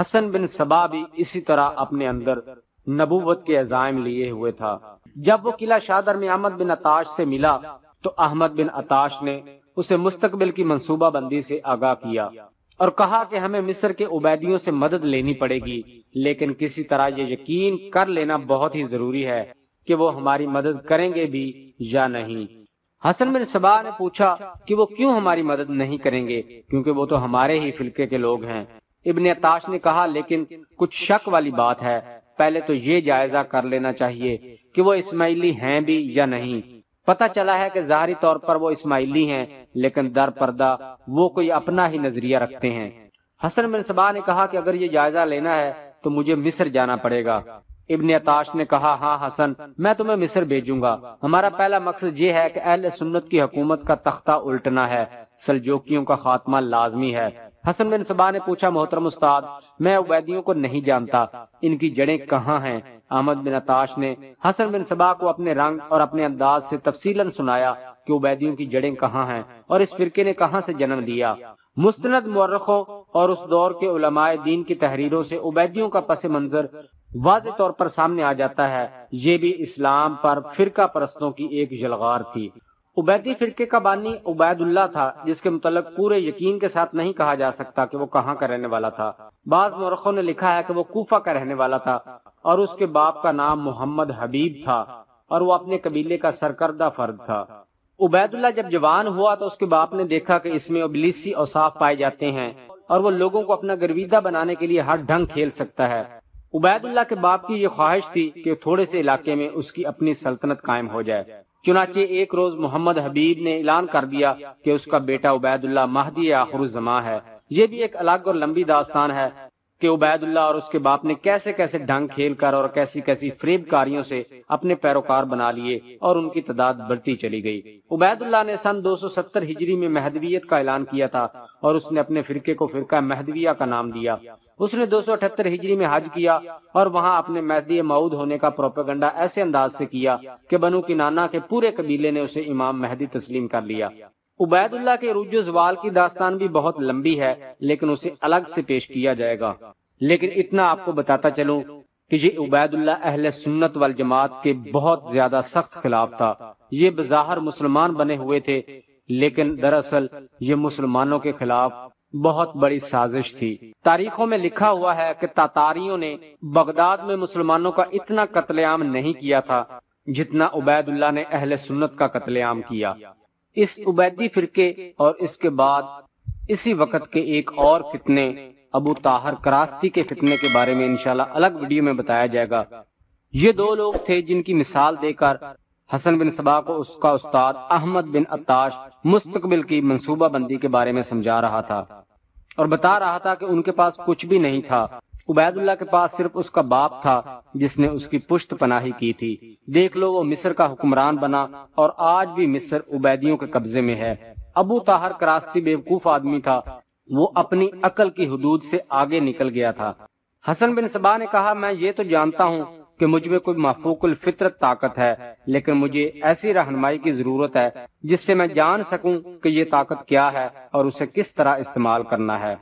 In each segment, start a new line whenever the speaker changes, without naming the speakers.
حسن بن صبا بھی اسی طرح اپنے اندر نبوت کے عزائم لیے ہوئے تھا۔ جب وہ قلعہ شادر میں احمد بن عطاش سے ملا تو احمد بن عطاش نے اسے مستقبل کی منصوبہ بندی سے آگاہ کیا اور کہا کہ ہمیں مصر کے عبیدیوں سے مدد لینی پڑے گی، لیکن کسی طرح یہ یقین کر لینا بہت ہی ضروری ہے کہ وہ ہماری مدد کریں گے بھی یا نہیں۔ حسن بن صبا نے پوچھا کہ وہ کیوں ہماری مدد نہیں کریں گے، کیونکہ وہ تو ہمارے ہی فلکے کے لوگ ہیں۔ ابن عطاش نے کہا لیکن کچھ شک والی بات ہے، پہلے تو یہ جائزہ کر لینا چاہیے کہ وہ اسماعیلی ہیں بھی یا نہیں۔ پتہ چلا ہے کہ ظاہری طور پر وہ اسماعیلی ہیں، لیکن در پردہ وہ کوئی اپنا ہی نظریہ رکھتے ہیں۔ حسن بن صبا نے کہا کہ اگر یہ جائزہ لینا ہے تو مجھے مصر جانا پڑے گا۔ ابن عطاش نے کہا ہاں حسن، میں تمہیں مصر بھیجوں گا۔ ہمارا پہلا مقصد یہ ہے کہ اہل سنت کی حکومت کا تختہ الٹنا ہے، سلجوکیوں کا خاتمہ لازمی ہے۔ حسن بن صبا نے پوچھا محترم استاد، میں عبیدیوں کو نہیں جانتا، ان کی جڑیں کہاں ہیں؟ احمد بن عطاش نے حسن بن صبا کو اپنے رنگ اور اپنے انداز سے تفصیلاً سنایا کہ عبیدیوں کی جڑیں کہاں ہیں اور اس فرقے نے کہاں سے جنم لیا۔ مستند مورخوں اور اس دور کے علماء دین کی تحریروں سے عبیدیوں کا پس منظر واضح طور پر سامنے آ جاتا ہے۔ یہ بھی اسلام پر فرقہ پرستوں کی ایک یلغار تھی۔ عبیدی فرقے کا بانی عبید اللہ تھا، جس کے متعلق پورے یقین کے ساتھ نہیں کہا جا سکتا کہ وہ کہاں کا رہنے والا تھا۔ بعض مورخوں نے لکھا ہے کہ وہ کوفہ کا رہنے والا تھا اور اس کے باپ کا نام محمد حبیب تھا اور وہ اپنے قبیلے کا سرکردہ فرد تھا۔ عبید اللہ جب جوان ہوا تو اس کے باپ نے دیکھا کہ اس میں ابلیسی اوصاف پائے جاتے ہیں اور وہ لوگوں کو اپنا گرویدہ بنانے کے لیے ہر ڈھنگ کھیل سکتا ہے۔ عبید اللہ کے باپ کی یہ خواہش تھی کہ تھوڑے سے علاقے میں اس کی اپنی سلطنت قائم ہو جائے۔ چنانچہ ایک روز محمد حبیب نے اعلان کر دیا کہ اس کا بیٹا عبید اللہ مہدی آخر الزماں ہے۔ یہ بھی ایک الگ اور لمبی داستان ہے کہ عبید اللہ اور اس کے باپ نے کیسے کیسے ڈھنگ کھیل کر اور کیسی کیسی فریب کاریوں سے اپنے پیروکار بنا لیے اور ان کی تعداد بڑھتی چلی گئی۔ عبید اللہ نے سن 270 ہجری میں مہدویت کا اعلان کیا تھا اور اس نے اپنے فرقے کو فرقہ مہدویہ کا نام دیا۔ اس نے 278 ہجری میں حج کیا اور وہاں اپنے مہدی موعود ہونے کا پروپیگنڈا ایسے انداز سے کیا کہ بنو کنانہ کے پورے قبیلے نے اسے امام مہدی تسلیم کر لیا۔ عبید اللہ کے عروج و زوال کی داستان بھی بہت لمبی ہے، لیکن اسے الگ سے پیش کیا جائے گا۔ لیکن اتنا آپ کو بتاتا چلوں کہ یہ عبید اللہ اہل سنت والجماعت کے بہت زیادہ سخت خلاف تھا۔ یہ بظاہر مسلمان بنے ہوئے تھے، لیکن دراصل یہ مسلمانوں کے خلاف بہت بڑی سازش تھی۔ تاریخوں میں لکھا ہوا ہے کہ تاتاریوں نے بغداد میں مسلمانوں کا اتنا قتل عام نہیں کیا تھا جتنا عبید اللہ نے اہل سنت کا قتل عام کیا۔ اس عبیدی فرقے اور اس کے بعد اسی وقت کے ایک اور فتنے ابو طاہر کراستی کے فتنے کے بارے میں انشاءاللہ الگ ویڈیو میں بتایا جائے گا۔ یہ دو لوگ تھے جن کی مثال دے کر حسن بن صبا کو اس کا استاد احمد بن عطاش مستقبل کی منصوبہ بندی کے بارے میں سمجھا رہا تھا اور بتا رہا تھا کہ ان کے پاس کچھ بھی نہیں تھا۔ عبید اللہ کے پاس صرف اس کا باپ تھا جس نے اس کی پشت پناہی کی تھی۔ دیکھ لو وہ مصر کا حکمران بنا اور آج بھی مصر عبیدیوں کے قبضے میں ہے۔ ابو طاہر کراستی بیوقوف آدمی تھا، وہ اپنی عقل کی حدود سے آگے نکل گیا تھا۔ حسن بن صبا نے کہا میں یہ تو جانتا ہوں کہ مجھ میں کوئی مافوق الفطرت طاقت ہے، لیکن مجھے ایسی رہنمائی کی ضرورت ہے جس سے میں جان سکوں کہ یہ طاقت کیا ہے اور اسے کس طرح استعمال کرنا ہے۔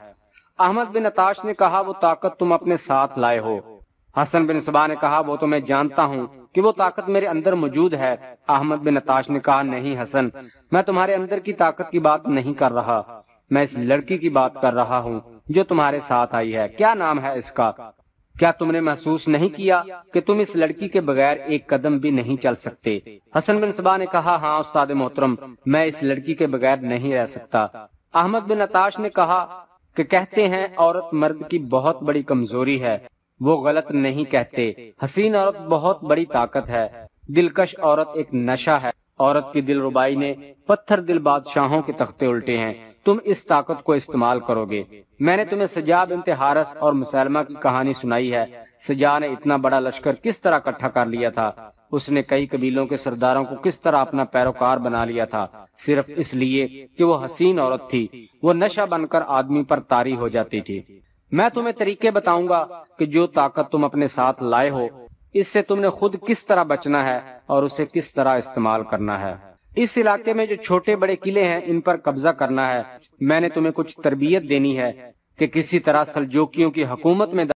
احمد بن عطاش نے کہا وہ طاقت تم اپنے ساتھ لائے ہو۔ حسن بن صبا نے کہا وہ تو میں جانتا ہوں کہ وہ طاقت میرے اندر موجود ہے۔ احمد بن عطاش نے کہا نہیں حسن، میں تمہارے اندر کی طاقت کی بات نہیں کر رہا، میں اس لڑکی کی بات کر رہا ہوں جو تمہارے ساتھ آئی ہے۔ کیا نام ہے اس کا؟ کیا تم نے محسوس نہیں کیا کہ تم اس لڑکی کے بغیر ایک قدم بھی نہیں چل سکتے؟ حسن بن صبا نے کہا ہاں استاد محترم، میں اس لڑکی کے بغیر نہیں رہ سکتا۔ احمد بن عطاش نے کہا کہ کہتے ہیں عورت مرد کی بہت بڑی کمزوری ہے، وہ غلط نہیں کہتے۔ حسین عورت بہت بڑی طاقت ہے، دلکش عورت ایک نشہ ہے۔ عورت کی دل ربائی نے پتھر دل بادشاہوں کے تختے الٹے ہیں۔ تم اس طاقت کو استعمال کرو گے۔ میں نے تمہیں سجا بنت حارث اور مسلمہ کی کہانی سنائی ہے۔ سجا نے اتنا بڑا لشکر کس طرح اکٹھا کر لیا تھا، اس نے کئی قبیلوں کے سرداروں کو کس طرح اپنا پیروکار بنا لیا تھا، صرف اس لیے کہ وہ حسین عورت تھی۔ وہ نشہ بن کر آدمی پر طاری ہو جاتی تھی۔ میں تمہیں طریقے بتاؤں گا کہ جو طاقت تم اپنے ساتھ لائے ہو اس سے تم نے خود کس طرح بچنا ہے اور اسے کس طرح استعمال کرنا ہے۔ اس علاقے میں جو چھوٹے بڑے قلعے ہیں ان پر قبضہ کرنا ہے۔ میں نے تمہیں کچھ تربیت دینی ہے۔ کہ کسی طرح سلجوکیوں کی حکومت میں